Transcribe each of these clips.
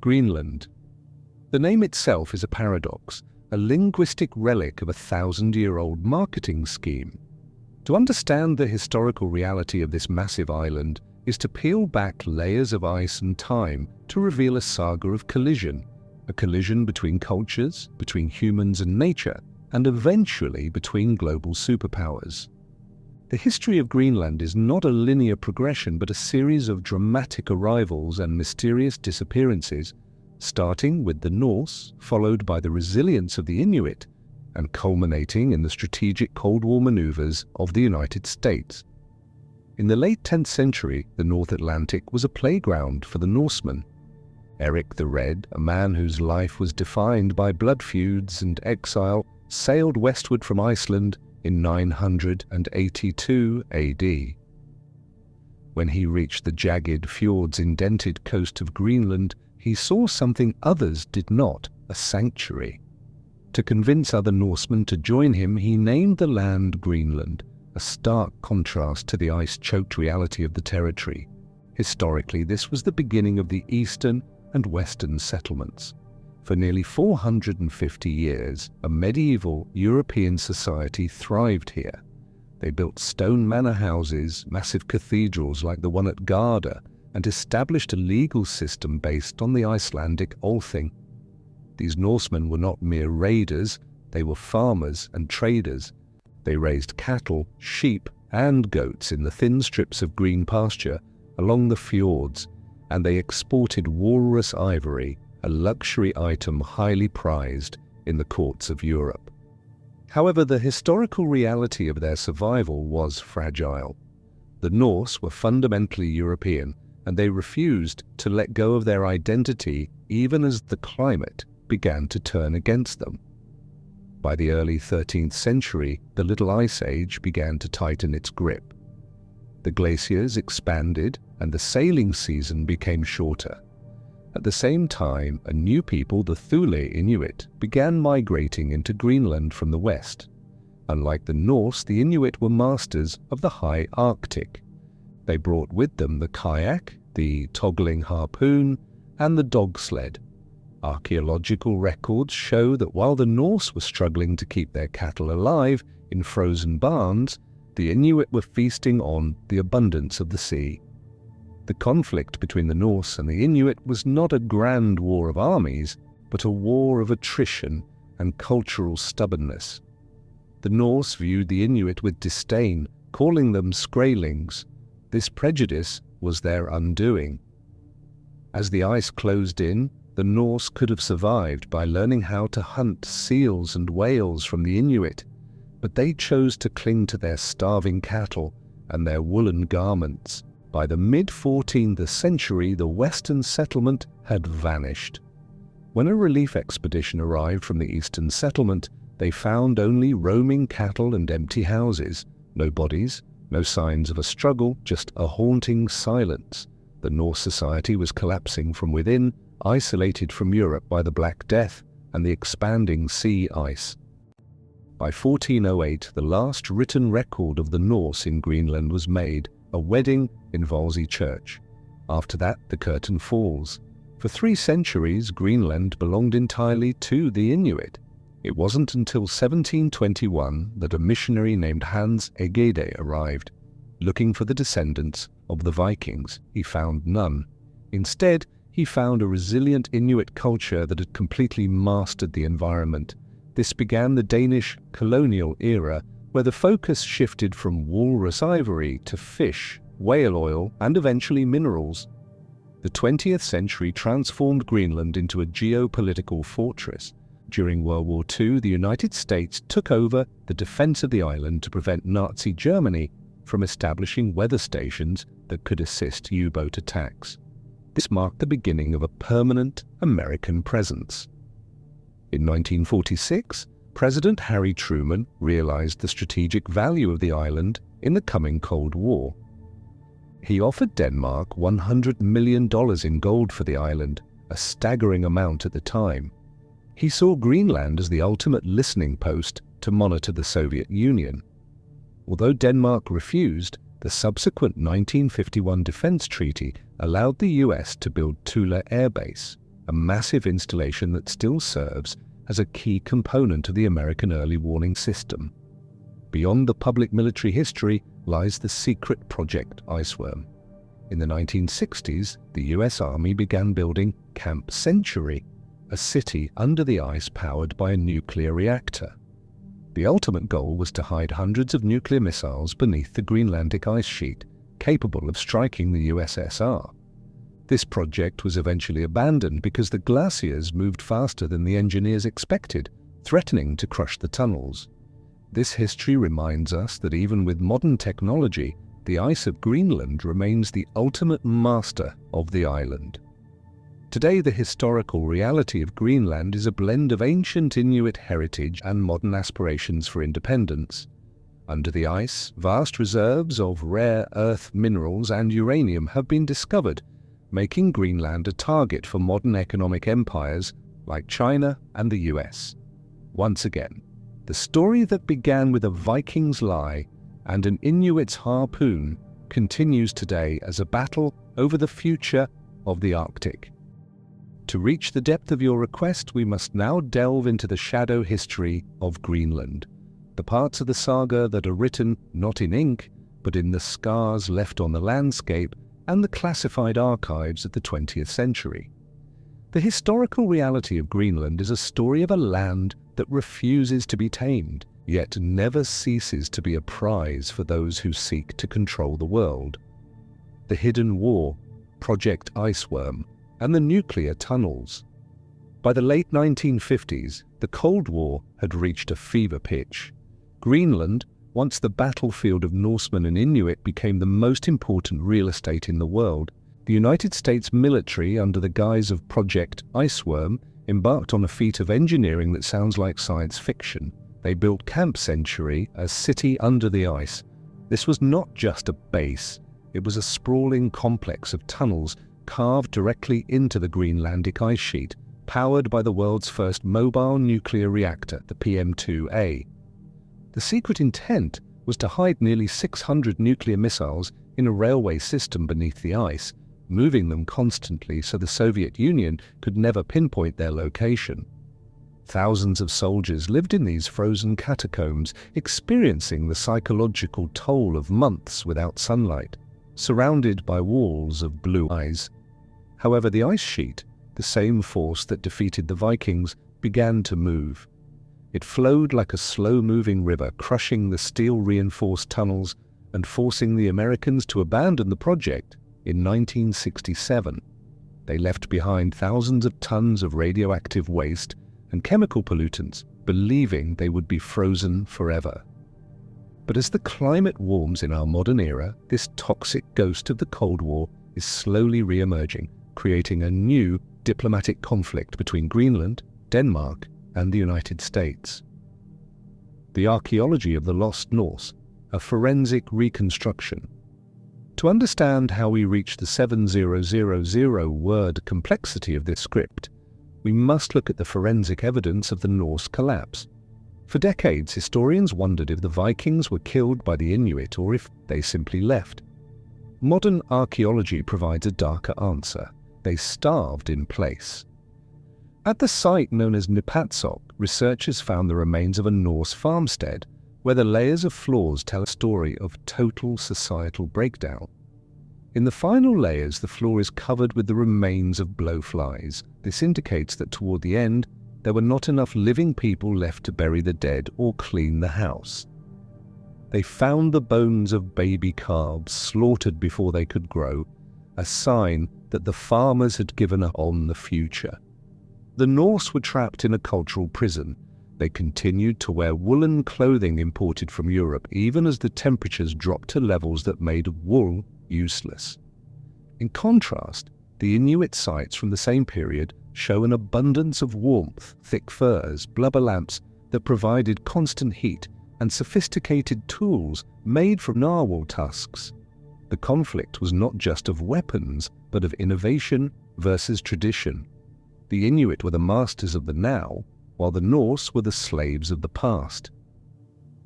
Greenland. The name itself is a paradox, a linguistic relic of a 1,000-year-old marketing scheme. To understand the historical reality of this massive island is to peel back layers of ice and time to reveal a saga of collision, a collision between cultures, between humans and nature, and eventually between global superpowers. The history of Greenland is not a linear progression but a series of dramatic arrivals and mysterious disappearances, starting with the Norse, followed by the resilience of the Inuit, and culminating in the strategic Cold War maneuvers of the United States. In the late 10th century, the North Atlantic was a playground for the Norsemen. Erik the Red, a man whose life was defined by blood feuds and exile, sailed westward from Iceland in 982 AD. When he reached the jagged, fjords-indented coast of Greenland, he saw something others did not, a sanctuary. To convince other Norsemen to join him, he named the land Greenland, a stark contrast to the ice-choked reality of the territory. Historically, this was the beginning of the eastern and western settlements. For nearly 450 years, a medieval European society thrived here. They built stone manor houses, massive cathedrals like the one at Garda, and established a legal system based on the Icelandic Althing. These Norsemen were not mere raiders, they were farmers and traders. They raised cattle, sheep, and goats in the thin strips of green pasture along the fjords, and they exported walrus ivory, a luxury item highly prized in the courts of Europe. However, the historical reality of their survival was fragile. The Norse were fundamentally European, and they refused to let go of their identity even as the climate began to turn against them. By the early 13th century, the Little Ice Age began to tighten its grip. The glaciers expanded and the sailing season became shorter. At the same time, a new people, the Thule Inuit, began migrating into Greenland from the west. Unlike the Norse, the Inuit were masters of the high Arctic. They brought with them the kayak, the toggling harpoon, and the dog sled. Archaeological records show that while the Norse were struggling to keep their cattle alive in frozen barns, the Inuit were feasting on the abundance of the sea. The conflict between the Norse and the Inuit was not a grand war of armies, but a war of attrition and cultural stubbornness. The Norse viewed the Inuit with disdain, calling them skraelings. This prejudice was their undoing. As the ice closed in, the Norse could have survived by learning how to hunt seals and whales from the Inuit, but they chose to cling to their starving cattle and their woolen garments. By the mid-14th century, the western settlement had vanished. When a relief expedition arrived from the eastern settlement, they found only roaming cattle and empty houses, no bodies, no signs of a struggle, just a haunting silence. The Norse society was collapsing from within, isolated from Europe by the Black Death and the expanding sea ice. By 1408, the last written record of the Norse in Greenland was made, a wedding in Valsey Church. After that, the curtain falls. For 3 centuries, Greenland belonged entirely to the Inuit. It wasn't until 1721 that a missionary named Hans Egede arrived. Looking for the descendants of the Vikings, he found none. Instead, he found a resilient Inuit culture that had completely mastered the environment. This began the Danish colonial era, where the focus shifted from walrus ivory to fish, whale oil, and eventually minerals. The 20th century transformed Greenland into a geopolitical fortress. During World War II, the United States took over the defense of the island to prevent Nazi Germany from establishing weather stations that could assist U-boat attacks. This marked the beginning of a permanent American presence. In 1946, President Harry Truman realized the strategic value of the island in the coming Cold War. He offered Denmark $100 million in gold for the island, a staggering amount at the time. He saw Greenland as the ultimate listening post to monitor the Soviet Union. Although Denmark refused, the subsequent 1951 defense treaty allowed the US to build Tula Air Base, a massive installation that still serves as a key component of the American early warning system. Beyond the public military history lies the secret Project Iceworm. In the 1960s, the US Army began building Camp Century, a city under the ice powered by a nuclear reactor. The ultimate goal was to hide hundreds of nuclear missiles beneath the Greenlandic ice sheet, capable of striking the USSR. This project was eventually abandoned because the glaciers moved faster than the engineers expected, threatening to crush the tunnels. This history reminds us that even with modern technology, the ice of Greenland remains the ultimate master of the island. Today, the historical reality of Greenland is a blend of ancient Inuit heritage and modern aspirations for independence. Under the ice, vast reserves of rare earth minerals and uranium have been discovered, making Greenland a target for modern economic empires like China and the US. Once again, the story that began with a Viking's lie and an Inuit's harpoon continues today as a battle over the future of the Arctic. To reach the depth of your request, we must now delve into the shadow history of Greenland, the parts of the saga that are written not in ink, but in the scars left on the landscape and the classified archives of the 20th century. The historical reality of Greenland is a story of a land that refuses to be tamed, yet never ceases to be a prize for those who seek to control the world. The Hidden War, Project Iceworm, and the nuclear tunnels. By the late 1950s, the Cold War had reached a fever pitch. Greenland, once the battlefield of Norsemen and Inuit, became the most important real estate in the world. The United States military, under the guise of Project Iceworm, embarked on a feat of engineering that sounds like science fiction. They built Camp Century, a city under the ice. This was not just a base, it was a sprawling complex of tunnels carved directly into the Greenlandic ice sheet, powered by the world's first mobile nuclear reactor, the PM-2A. The secret intent was to hide nearly 600 nuclear missiles in a railway system beneath the ice, moving them constantly so the Soviet Union could never pinpoint their location. Thousands of soldiers lived in these frozen catacombs, experiencing the psychological toll of months without sunlight, surrounded by walls of blue ice. However, the ice sheet, the same force that defeated the Vikings, began to move. It flowed like a slow-moving river, crushing the steel-reinforced tunnels and forcing the Americans to abandon the project in 1967. They left behind thousands of tons of radioactive waste and chemical pollutants, believing they would be frozen forever. But as the climate warms in our modern era, this toxic ghost of the Cold War is slowly re-emerging, creating a new diplomatic conflict between Greenland, Denmark, and the United States. The archaeology of the lost Norse, a forensic reconstruction. To understand how we reach the 7000-word complexity of this script, we must look at the forensic evidence of the Norse collapse. For decades, historians wondered if the Vikings were killed by the Inuit or if they simply left. Modern archaeology provides a darker answer. They starved in place. At the site known as Nipatsok, researchers found the remains of a Norse farmstead, where the layers of floors tell a story of total societal breakdown. In the final layers, the floor is covered with the remains of blowflies. This indicates that toward the end, there were not enough living people left to bury the dead or clean the house. They found the bones of baby calves slaughtered before they could grow, a sign that the farmers had given up on the future. The Norse were trapped in a cultural prison. They continued to wear woolen clothing imported from Europe, even as the temperatures dropped to levels that made wool useless. In contrast, the Inuit sites from the same period show an abundance of warmth, thick furs, blubber lamps that provided constant heat, and sophisticated tools made from narwhal tusks. The conflict was not just of weapons, but of innovation versus tradition. The Inuit were the masters of the now, while the Norse were the slaves of the past.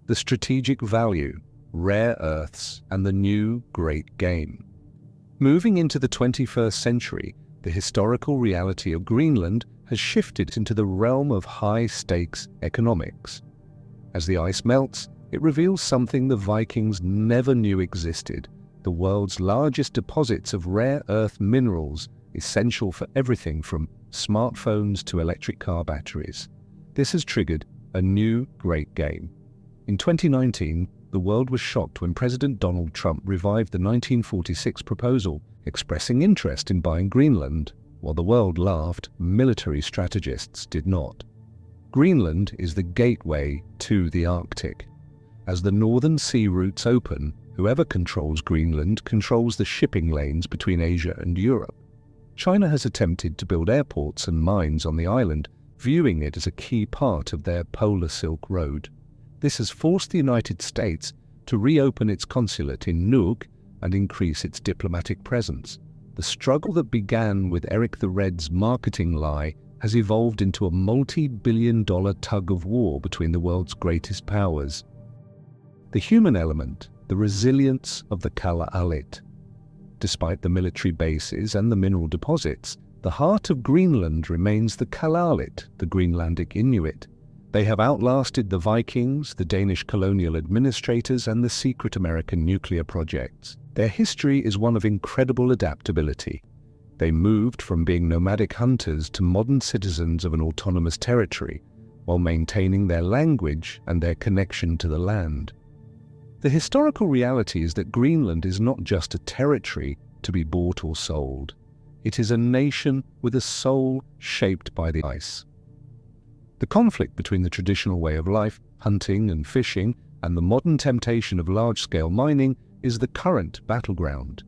The strategic value, rare earths, and the new great game. Moving into the 21st century, The historical reality of Greenland has shifted into the realm of high-stakes economics. As the ice melts, it reveals something the Vikings never knew existed: the world's largest deposits of rare earth minerals, essential for everything from smartphones to electric car batteries. This has triggered a new great game. In 2019, the world was shocked when President Donald Trump revived the 1946 proposal, expressing interest in buying Greenland. While the world laughed, military strategists did not. Greenland is the gateway to the Arctic. As the northern sea routes open, whoever controls Greenland controls the shipping lanes between Asia and Europe. China has attempted to build airports and mines on the island, viewing it as a key part of their Polar Silk Road. This has forced the United States to reopen its consulate in Nuuk and increase its diplomatic presence. The struggle that began with Erik the Red's marketing lie has evolved into a multi-billion-dollar tug-of-war between the world's greatest powers. The human element, the resilience of the Kalaallit. Despite the military bases and the mineral deposits, the heart of Greenland remains the Kalaallit, the Greenlandic Inuit. They have outlasted the Vikings, the Danish colonial administrators, and the secret American nuclear projects. Their history is one of incredible adaptability. They moved from being nomadic hunters to modern citizens of an autonomous territory, while maintaining their language and their connection to the land. The historical reality is that Greenland is not just a territory to be bought or sold. It is a nation with a soul shaped by the ice. The conflict between the traditional way of life, hunting and fishing, and the modern temptation of large-scale mining is the current battleground.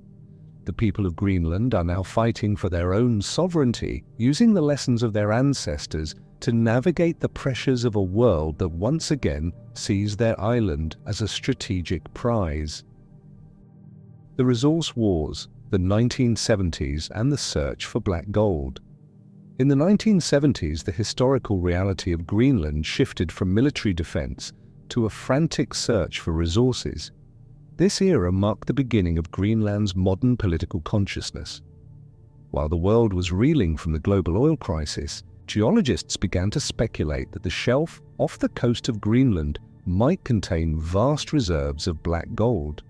The people of Greenland are now fighting for their own sovereignty, using the lessons of their ancestors to navigate the pressures of a world that once again sees their island as a strategic prize. The resource wars, the 1970s, and the search for black gold. In the 1970s, the historical reality of Greenland shifted from military defense to a frantic search for resources. This era marked the beginning of Greenland's modern political consciousness. While the world was reeling from the global oil crisis, geologists began to speculate that the shelf off the coast of Greenland might contain vast reserves of black gold.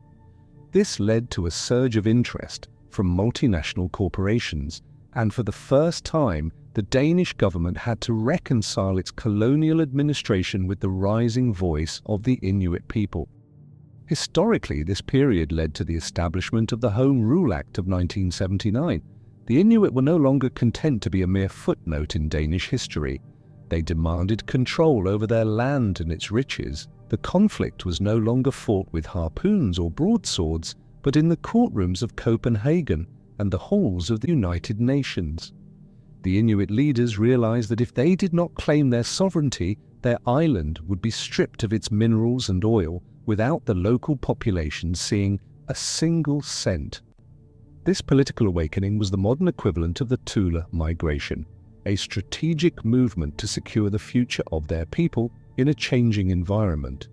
This led to a surge of interest from multinational corporations, and for the first time, the Danish government had to reconcile its colonial administration with the rising voice of the Inuit people. Historically, this period led to the establishment of the Home Rule Act of 1979. The Inuit were no longer content to be a mere footnote in Danish history. They demanded control over their land and its riches. The conflict was no longer fought with harpoons or broadswords, but in the courtrooms of Copenhagen and the halls of the United Nations. The Inuit leaders realized that if they did not claim their sovereignty, their island would be stripped of its minerals and oil without the local population seeing a single cent. This political awakening was the modern equivalent of the Tula migration, a strategic movement to secure the future of their people in a changing environment.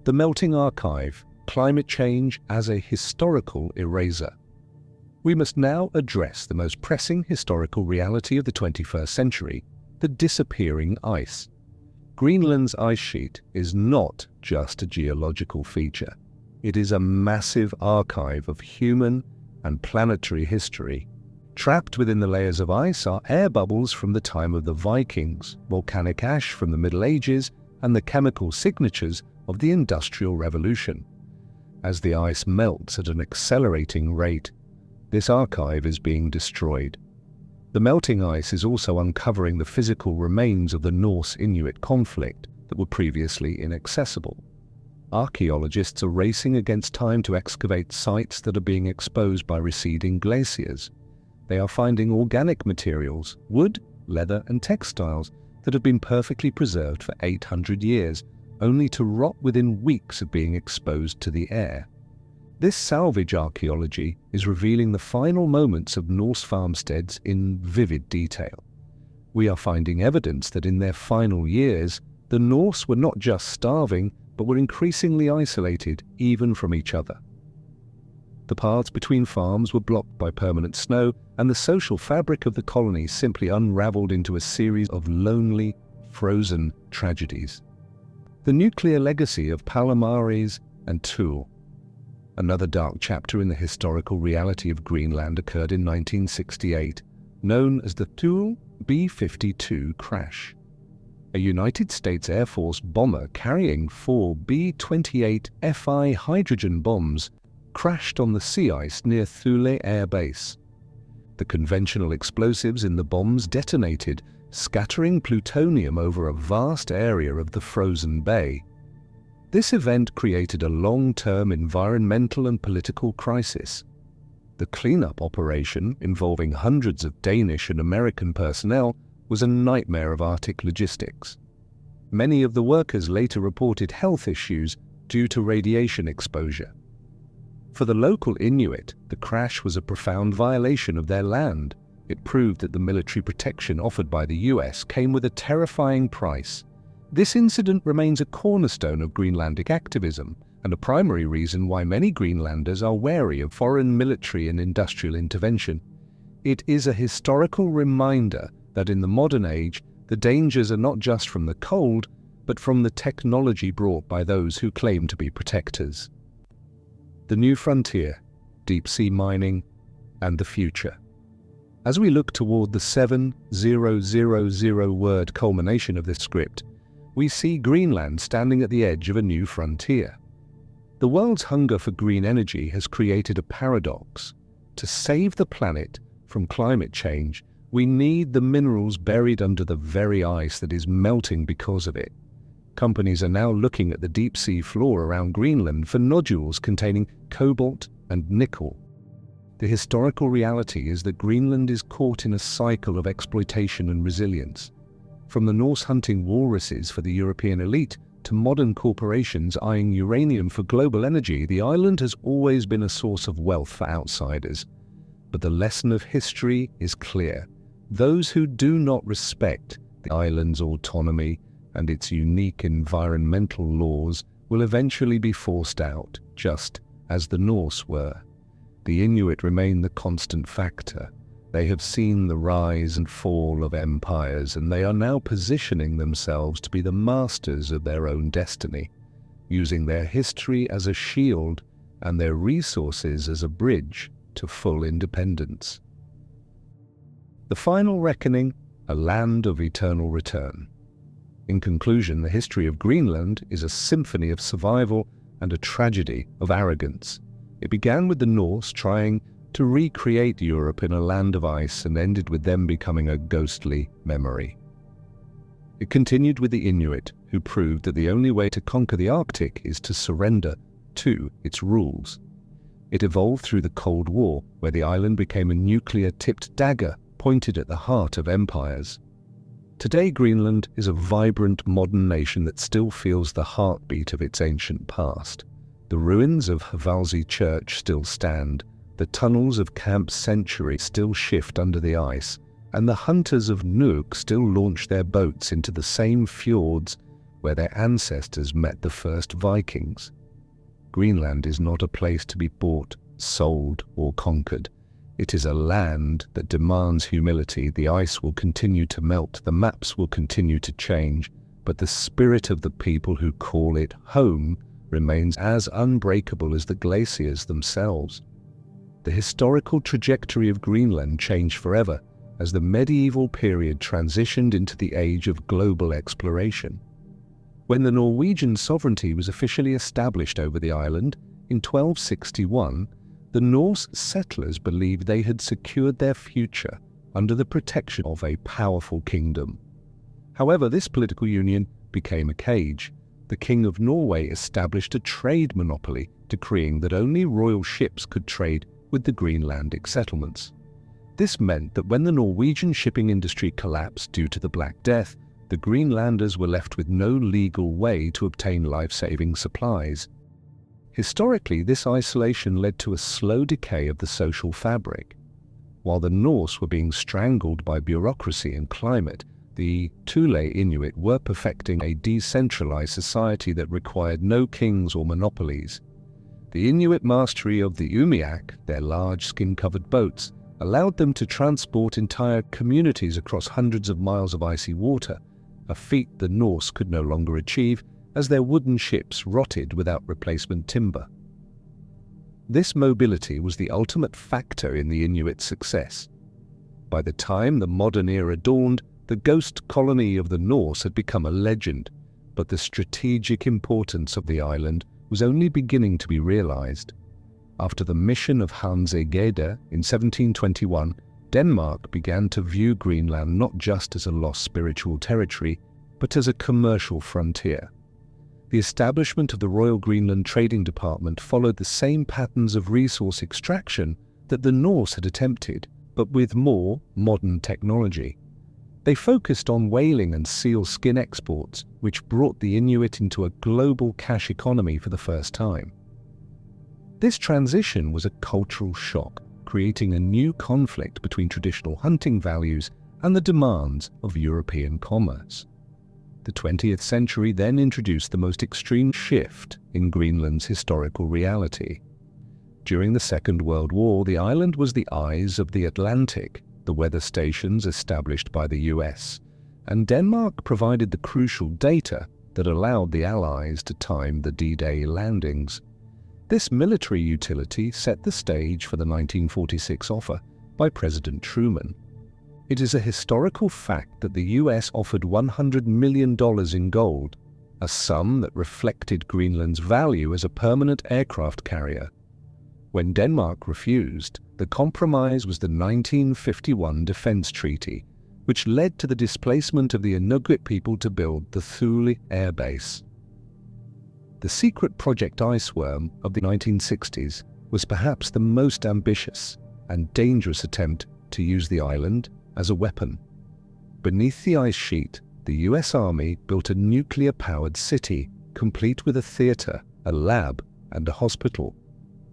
The melting archive, climate change as a historical eraser. We must now address the most pressing historical reality of the 21st century, the disappearing ice. Greenland's ice sheet is not just a geological feature. It is a massive archive of human and planetary history. Trapped within the layers of ice are air bubbles from the time of the Vikings, volcanic ash from the Middle Ages, and the chemical signatures of the Industrial Revolution. As the ice melts at an accelerating rate, this archive is being destroyed. The melting ice is also uncovering the physical remains of the Norse-Inuit conflict that were previously inaccessible. Archaeologists are racing against time to excavate sites that are being exposed by receding glaciers. They are finding organic materials, wood, leather, and textiles that have been perfectly preserved for 800 years, only to rot within weeks of being exposed to the air. This salvage archaeology is revealing the final moments of Norse farmsteads in vivid detail. We are finding evidence that in their final years, the Norse were not just starving, but were increasingly isolated even from each other. The paths between farms were blocked by permanent snow, and the social fabric of the colony simply unraveled into a series of lonely, frozen tragedies. The nuclear legacy of Palomares and Thule. Another dark chapter in the historical reality of Greenland occurred in 1968, known as the Thule B-52 crash. A United States Air Force bomber carrying 4 B-28 Fi hydrogen bombs crashed on the sea ice near Thule Air Base. The conventional explosives in the bombs detonated, scattering plutonium over a vast area of the frozen bay. This event created a long-term environmental and political crisis. The cleanup operation, involving hundreds of Danish and American personnel, was a nightmare of Arctic logistics. Many of the workers later reported health issues due to radiation exposure. For the local Inuit, the crash was a profound violation of their land. It proved that the military protection offered by the US came with a terrifying price. This incident remains a cornerstone of Greenlandic activism and a primary reason why many Greenlanders are wary of foreign military and industrial intervention. It is a historical reminder that in the modern age, the dangers are not just from the cold, but from the technology brought by those who claim to be protectors. The new frontier, deep-sea mining, and the future. As we look toward the 7,000-word culmination of this script, we see Greenland standing at the edge of a new frontier. The world's hunger for green energy has created a paradox. To save the planet from climate change, we need the minerals buried under the very ice that is melting because of it. Companies are now looking at the deep-sea floor around Greenland for nodules containing cobalt and nickel. The historical reality is that Greenland is caught in a cycle of exploitation and resilience. From the Norse hunting walruses for the European elite to modern corporations eyeing uranium for global energy, the island has always been a source of wealth for outsiders. But the lesson of history is clear. Those who do not respect the island's autonomy and its unique environmental laws will eventually be forced out, just as the Norse were. The Inuit remain the constant factor. They have seen the rise and fall of empires, and they are now positioning themselves to be the masters of their own destiny, using their history as a shield and their resources as a bridge to full independence. The final reckoning, a land of eternal return. In conclusion, the history of Greenland is a symphony of survival and a tragedy of arrogance. It began with the Norse trying to recreate Europe in a land of ice and ended with them becoming a ghostly memory. It continued with the Inuit, who proved that the only way to conquer the Arctic is to surrender to its rules. It evolved through the Cold War, where the island became a nuclear-tipped dagger pointed at the heart of empires. Today, Greenland is a vibrant modern nation that still feels the heartbeat of its ancient past. The ruins of Hvalsey Church still stand, the tunnels of Camp Century still shift under the ice, and the hunters of Nuuk still launch their boats into the same fjords where their ancestors met the first Vikings. Greenland is not a place to be bought, sold, or conquered. It is a land that demands humility. The ice will continue to melt, the maps will continue to change, but the spirit of the people who call it home remains as unbreakable as the glaciers themselves. The historical trajectory of Greenland changed forever as the medieval period transitioned into the age of global exploration. When the Norwegian sovereignty was officially established over the island in 1261, the Norse settlers believed they had secured their future under the protection of a powerful kingdom. However, this political union became a cage. The King of Norway established a trade monopoly, decreeing that only royal ships could trade with the Greenlandic settlements. This meant that when the Norwegian shipping industry collapsed due to the Black Death, the Greenlanders were left with no legal way to obtain life-saving supplies. Historically, this isolation led to a slow decay of the social fabric. While the Norse were being strangled by bureaucracy and climate, the Thule Inuit were perfecting a decentralized society that required no kings or monopolies. The Inuit mastery of the umiak, their large skin-covered boats, allowed them to transport entire communities across hundreds of miles of icy water, a feat the Norse could no longer achieve as their wooden ships rotted without replacement timber. This mobility was the ultimate factor in the Inuit success. By the time the modern era dawned, the ghost colony of the Norse had become a legend, but the strategic importance of the island was only beginning to be realized. After the mission of Hans Egede in 1721, Denmark began to view Greenland not just as a lost spiritual territory, but as a commercial frontier. The establishment of the Royal Greenland Trading Department followed the same patterns of resource extraction that the Norse had attempted, but with more modern technology. They focused on whaling and seal skin exports, which brought the Inuit into a global cash economy for the first time. This transition was a cultural shock, creating a new conflict between traditional hunting values and the demands of European commerce. The 20th century then introduced the most extreme shift in Greenland's historical reality. During the Second World War, the island was the eyes of the Atlantic, the weather stations established by the US, and Denmark provided the crucial data that allowed the Allies to time the D-Day landings. This military utility set the stage for the 1946 offer by President Truman. It is a historical fact that the US offered $100 million in gold, a sum that reflected Greenland's value as a permanent aircraft carrier. When Denmark refused, the compromise was the 1951 Defense Treaty, which led to the displacement of the Inuit people to build the Thule Air Base. The secret Project Iceworm of the 1960s was perhaps the most ambitious and dangerous attempt to use the island as a weapon. Beneath the ice sheet, the US Army built a nuclear-powered city, complete with a theater, a lab, and a hospital.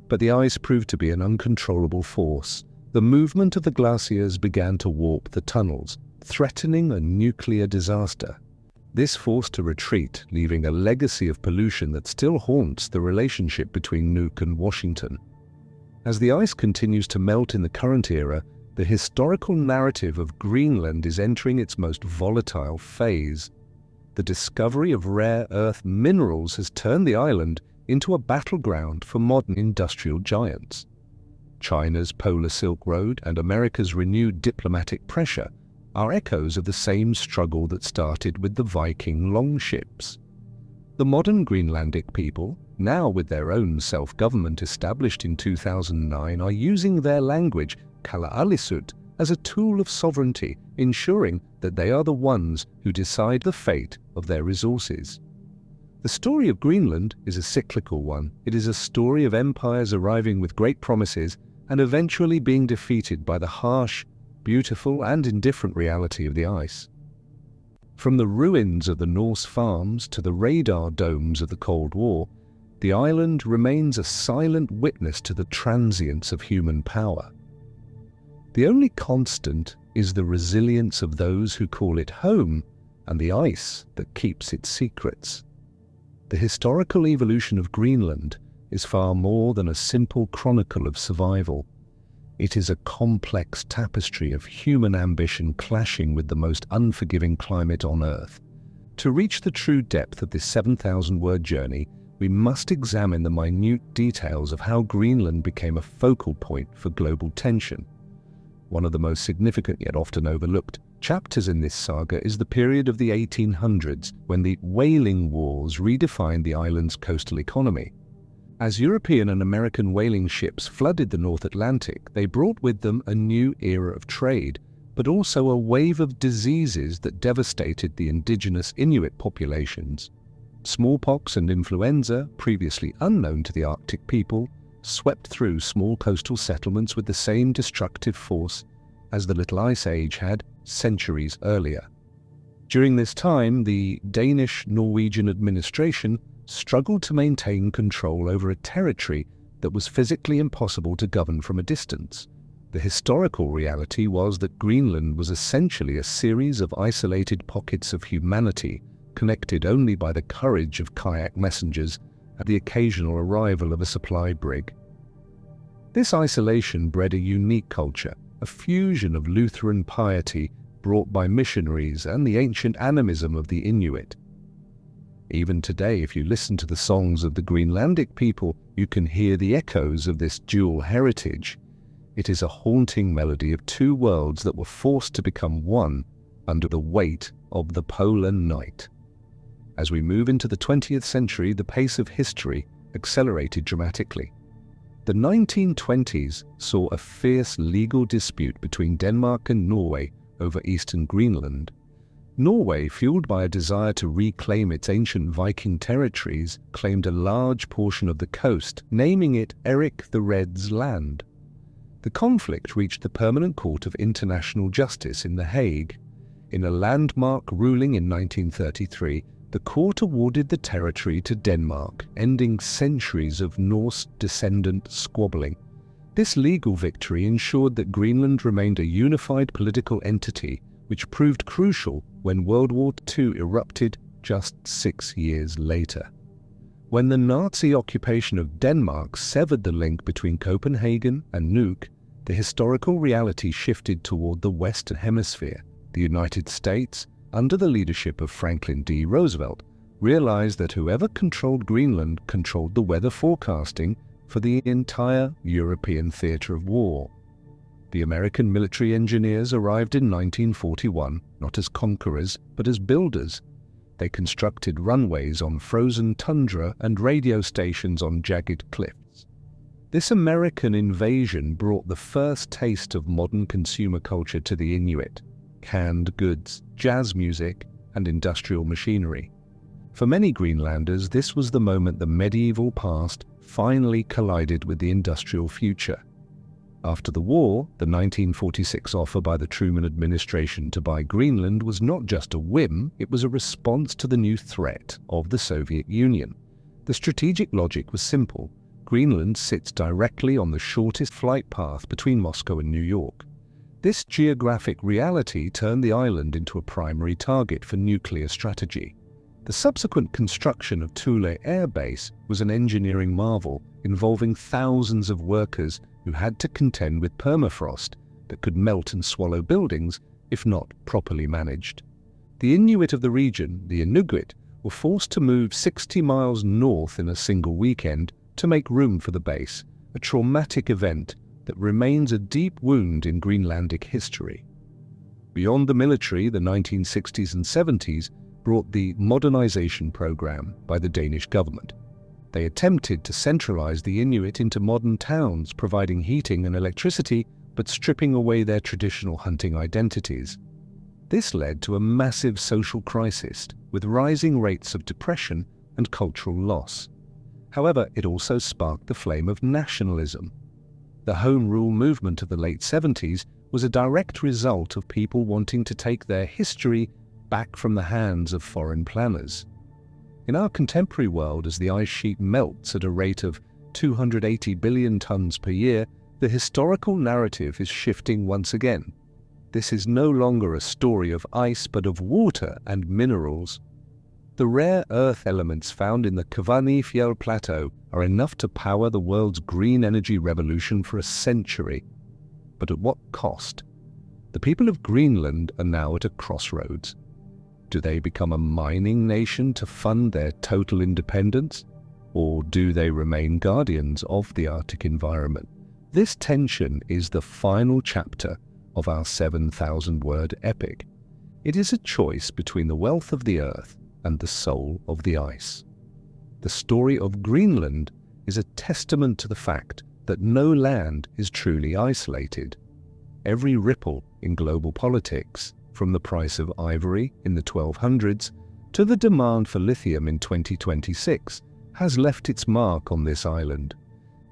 But the ice proved to be an uncontrollable force. The movement of the glaciers began to warp the tunnels, threatening a nuclear disaster. This forced a retreat, leaving a legacy of pollution that still haunts the relationship between Nuuk and Washington. As the ice continues to melt in the current era, the historical narrative of Greenland is entering its most volatile phase. The discovery of rare earth minerals has turned the island into a battleground for modern industrial giants. China's Polar Silk Road and America's renewed diplomatic pressure are echoes of the same struggle that started with the Viking longships. The modern Greenlandic people, now with their own self-government established in 2009, are using their language, Kalaallisut, as a tool of sovereignty, ensuring that they are the ones who decide the fate of their resources. The story of Greenland is a cyclical one. It is a story of empires arriving with great promises and eventually being defeated by the harsh, beautiful, and indifferent reality of the ice. From the ruins of the Norse farms to the radar domes of the Cold War, the island remains a silent witness to the transience of human power. The only constant is the resilience of those who call it home and the ice that keeps its secrets. The historical evolution of Greenland is far more than a simple chronicle of survival. It is a complex tapestry of human ambition clashing with the most unforgiving climate on Earth. To reach the true depth of this 7,000-word journey, we must examine the minute details of how Greenland became a focal point for global tension. One of the most significant yet often overlooked chapters in this saga is the period of the 1800s, when the whaling wars redefined the island's coastal economy. As European and American whaling ships flooded the North Atlantic, they brought with them a new era of trade, but also a wave of diseases that devastated the indigenous Inuit populations. Smallpox and influenza, previously unknown to the Arctic people, swept through small coastal settlements with the same destructive force as the Little Ice Age had centuries earlier. During this time, the Danish-Norwegian administration struggled to maintain control over a territory that was physically impossible to govern from a distance. The historical reality was that Greenland was essentially a series of isolated pockets of humanity, connected only by the courage of kayak messengers and the occasional arrival of a supply brig. This isolation bred a unique culture, a fusion of Lutheran piety brought by missionaries and the ancient animism of the Inuit. Even today, if you listen to the songs of the Greenlandic people, you can hear the echoes of this dual heritage. It is a haunting melody of two worlds that were forced to become one under the weight of the polar night. As we move into the 20th century, the pace of history accelerated dramatically. The 1920s saw a fierce legal dispute between Denmark and Norway over eastern Greenland. Norway, fueled by a desire to reclaim its ancient Viking territories, claimed a large portion of the coast, naming it Erik the Red's land. The conflict reached the Permanent Court of International Justice in The Hague. In a landmark ruling in 1933, the court awarded the territory to Denmark, ending centuries of Norse descendant squabbling. This legal victory ensured that Greenland remained a unified political entity, which proved crucial when World War II erupted just 6 years later. When the Nazi occupation of Denmark severed the link between Copenhagen and Nuuk, the historical reality shifted toward the Western Hemisphere. The United States, under the leadership of Franklin D. Roosevelt, realized that whoever controlled Greenland controlled the weather forecasting for the entire European theater of war. The American military engineers arrived in 1941, not as conquerors, but as builders. They constructed runways on frozen tundra and radio stations on jagged cliffs. This American invasion brought the first taste of modern consumer culture to the Inuit: canned goods, jazz music, and industrial machinery. For many Greenlanders, this was the moment the medieval past finally collided with the industrial future. After the war, the 1946 offer by the Truman administration to buy Greenland was not just a whim, it was a response to the new threat of the Soviet Union. The strategic logic was simple. Greenland sits directly on the shortest flight path between Moscow and New York. This geographic reality turned the island into a primary target for nuclear strategy. The subsequent construction of Thule Air Base was an engineering marvel involving thousands of workers who had to contend with permafrost that could melt and swallow buildings if not properly managed. The Inuit of the region, the Inuit, were forced to move 60 miles north in a single weekend to make room for the base, a traumatic event that remains a deep wound in Greenlandic history. Beyond the military, the 1960s and 70s brought the modernization program by the Danish government. They attempted to centralize the Inuit into modern towns, providing heating and electricity, but stripping away their traditional hunting identities. This led to a massive social crisis, with rising rates of depression and cultural loss. However, it also sparked the flame of nationalism. The Home Rule movement of the late 70s was a direct result of people wanting to take their history back from the hands of foreign planners. In our contemporary world, as the ice sheet melts at a rate of 280 billion tons per year, the historical narrative is shifting once again. This is no longer a story of ice, but of water and minerals. The rare earth elements found in the Kvanefjell Plateau are enough to power the world's green energy revolution for a century. But at what cost? The people of Greenland are now at a crossroads. Do they become a mining nation to fund their total independence? Or do they remain guardians of the Arctic environment? This tension is the final chapter of our 7,000-word epic. It is a choice between the wealth of the earth and the soul of the ice. The story of Greenland is a testament to the fact that no land is truly isolated. Every ripple in global politics, from the price of ivory in the 1200s to the demand for lithium in 2026, has left its mark on this island.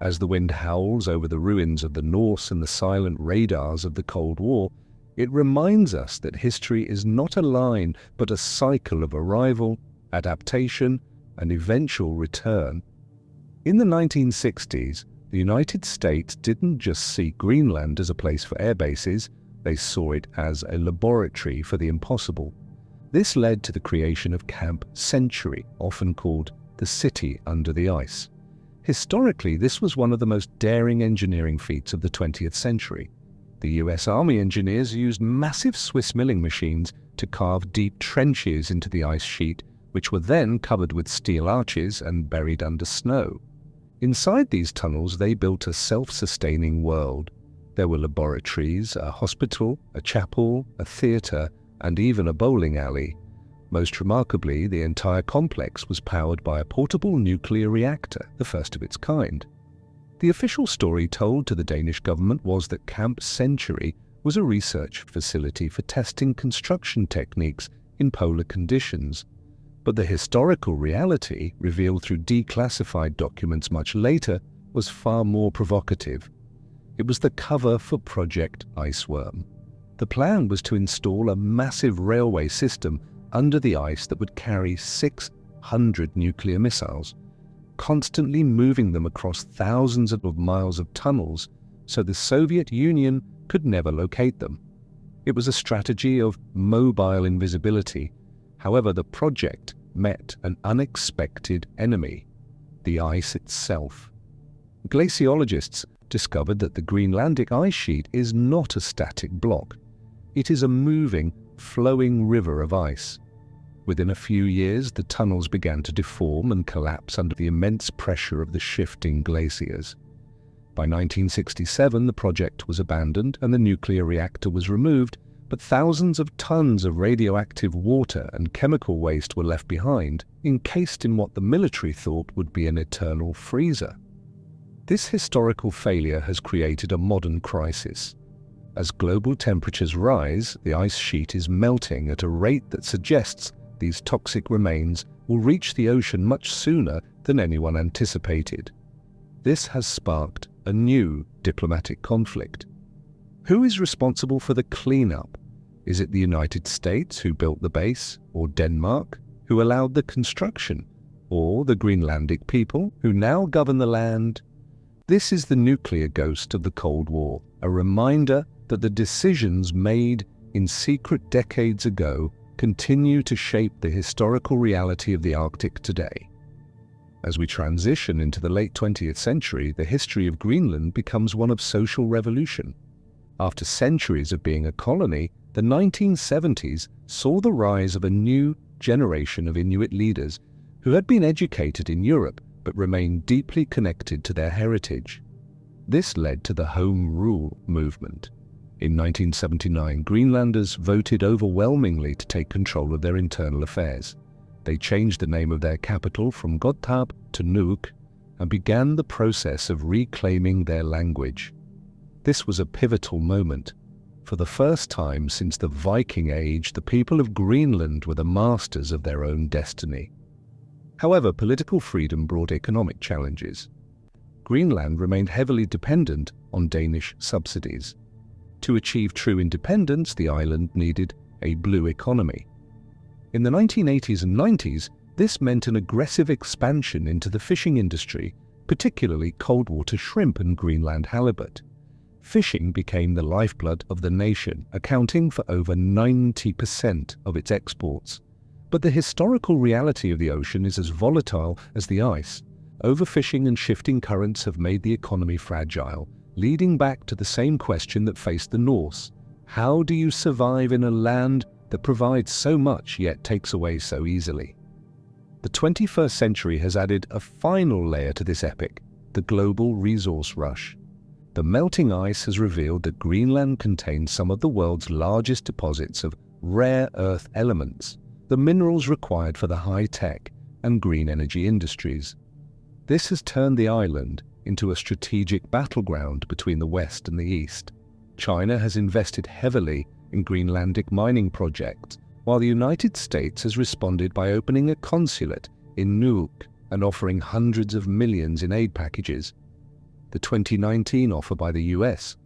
As the wind howls over the ruins of the Norse and the silent radars of the Cold War, it reminds us that history is not a line but a cycle of arrival, adaptation, and eventual return. In the 1960s, the United States didn't just see Greenland as a place for air bases, they saw it as a laboratory for the impossible. This led to the creation of Camp Century, often called the city under the ice. Historically, this was one of the most daring engineering feats of the 20th century. The US Army engineers used massive Swiss milling machines to carve deep trenches into the ice sheet, which were then covered with steel arches and buried under snow. Inside these tunnels, they built a self-sustaining world. There were laboratories, a hospital, a chapel, a theatre, and even a bowling alley. Most remarkably, the entire complex was powered by a portable nuclear reactor, the first of its kind. The official story told to the Danish government was that Camp Century was a research facility for testing construction techniques in polar conditions. But the historical reality, revealed through declassified documents much later, was far more provocative. It was the cover for Project Iceworm. The plan was to install a massive railway system under the ice that would carry 600 nuclear missiles, constantly moving them across thousands of miles of tunnels so the Soviet Union could never locate them. It was a strategy of mobile invisibility. However, the project met an unexpected enemy: the ice itself. Glaciologists discovered that the Greenlandic ice sheet is not a static block. It is a moving, flowing river of ice. Within a few years, the tunnels began to deform and collapse under the immense pressure of the shifting glaciers. By 1967, the project was abandoned and the nuclear reactor was removed, but thousands of tons of radioactive water and chemical waste were left behind, encased in what the military thought would be an eternal freezer. This historical failure has created a modern crisis. As global temperatures rise, the ice sheet is melting at a rate that suggests these toxic remains will reach the ocean much sooner than anyone anticipated. This has sparked a new diplomatic conflict. Who is responsible for the cleanup? Is it the United States, who built the base, or Denmark, who allowed the construction, or the Greenlandic people, who now govern the land? This is the nuclear ghost of the Cold War, a reminder that the decisions made in secret decades ago continue to shape the historical reality of the Arctic today. As we transition into the late 20th century, the history of Greenland becomes one of social revolution. After centuries of being a colony, the 1970s saw the rise of a new generation of Inuit leaders who had been educated in Europe but remained deeply connected to their heritage. This led to the Home Rule movement. In 1979, Greenlanders voted overwhelmingly to take control of their internal affairs. They changed the name of their capital from Gottorp to Nuuk and began the process of reclaiming their language. This was a pivotal moment. For the first time since the Viking Age, the people of Greenland were the masters of their own destiny. However, political freedom brought economic challenges. Greenland remained heavily dependent on Danish subsidies. To achieve true independence, the island needed a blue economy. In the 1980s and 90s, this meant an aggressive expansion into the fishing industry, particularly cold water shrimp and Greenland halibut. Fishing became the lifeblood of the nation, accounting for over 90% of its exports. But the historical reality of the ocean is as volatile as the ice. Overfishing and shifting currents have made the economy fragile, leading back to the same question that faced the Norse. How do you survive in a land that provides so much yet takes away so easily? The 21st century has added a final layer to this epic: the global resource rush. The melting ice has revealed that Greenland contains some of the world's largest deposits of rare earth elements, the minerals required for the high-tech and green energy industries. This has turned the island into a strategic battleground between the West and the East. China has invested heavily in Greenlandic mining projects, while the United States has responded by opening a consulate in Nuuk and offering hundreds of millions in aid packages. The 2019 offer by the US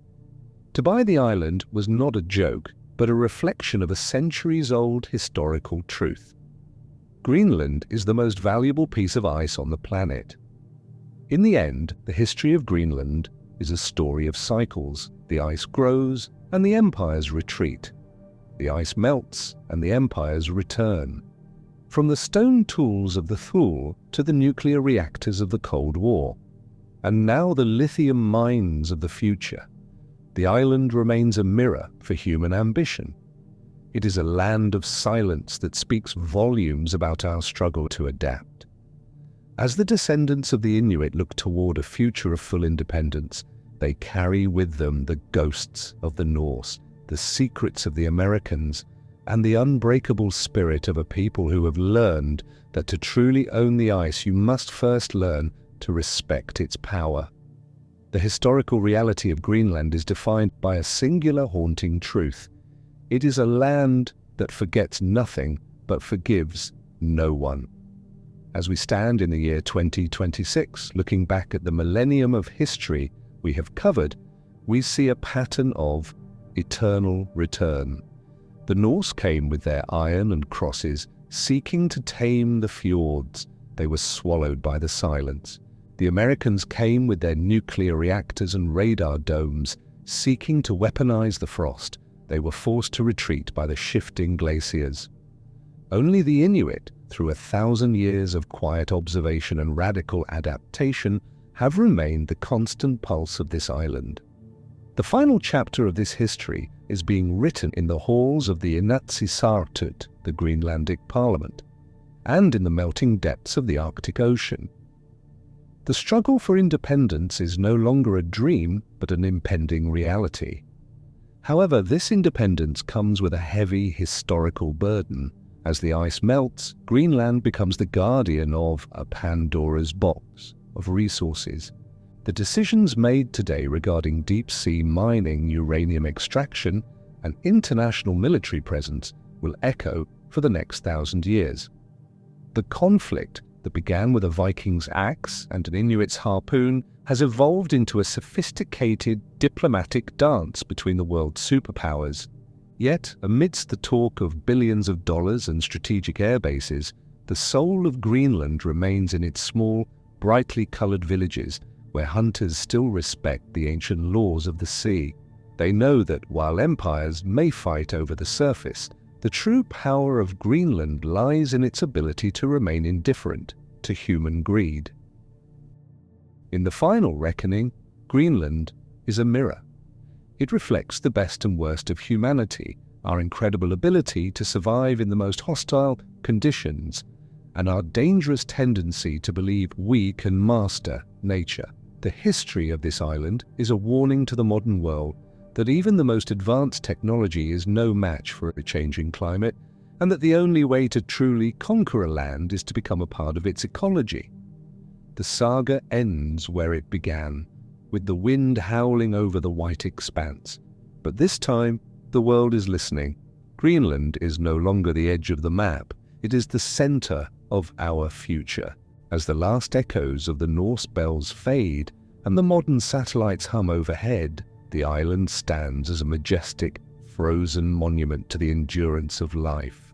to buy the island was not a joke, but a reflection of a centuries-old historical truth. Greenland is the most valuable piece of ice on the planet. In the end, the history of Greenland is a story of cycles. The ice grows and the empires retreat. The ice melts and the empires return. from the stone tools of the Thule to the nuclear reactors of the Cold War, and now the lithium mines of the future. The island remains a mirror for human ambition. It is a land of silence that speaks volumes about our struggle to adapt. As the descendants of the Inuit look toward a future of full independence, they carry with them the ghosts of the Norse, the secrets of the Americans, and the unbreakable spirit of a people who have learned that to truly own the ice, you must first learn to respect its power. The historical reality of Greenland is defined by a singular haunting truth. It is a land that forgets nothing but forgives no one. As we stand in the year 2026, looking back at the millennium of history we have covered, we see a pattern of eternal return. The Norse came with their iron and crosses, seeking to tame the fjords. They were swallowed by the silence. The Americans came with their nuclear reactors and radar domes, seeking to weaponize the frost. They were forced to retreat by the shifting glaciers. Only the Inuit, through 1,000 years of quiet observation and radical adaptation, have remained the constant pulse of this island. The final chapter of this history is being written in the halls of the Inatsisartut, the Greenlandic Parliament, and in the melting depths of the Arctic Ocean. The struggle for independence is no longer a dream, but an impending reality. However, this independence comes with a heavy historical burden. As the ice melts, Greenland becomes the guardian of a Pandora's box of resources. The decisions made today regarding deep-sea mining, uranium extraction, and international military presence will echo for the next 1,000 years. The conflict that began with a Viking's axe and an Inuit's harpoon has evolved into a sophisticated diplomatic dance between the world's superpowers. Yet, amidst the talk of billions of dollars and strategic air bases, the soul of Greenland remains in its small, brightly colored villages where hunters still respect the ancient laws of the sea. They know that while empires may fight over the surface, the true power of Greenland lies in its ability to remain indifferent to human greed. In the final reckoning, Greenland is a mirror. It reflects the best and worst of humanity, our incredible ability to survive in the most hostile conditions, and our dangerous tendency to believe we can master nature. The history of this island is a warning to the modern world that even the most advanced technology is no match for a changing climate, and that the only way to truly conquer a land is to become a part of its ecology. The saga ends where it began, with the wind howling over the white expanse. But this time, the world is listening. Greenland is no longer the edge of the map. It is the center of our future. As the last echoes of the Norse bells fade and the modern satellites hum overhead, the island stands as a majestic, frozen monument to the endurance of life.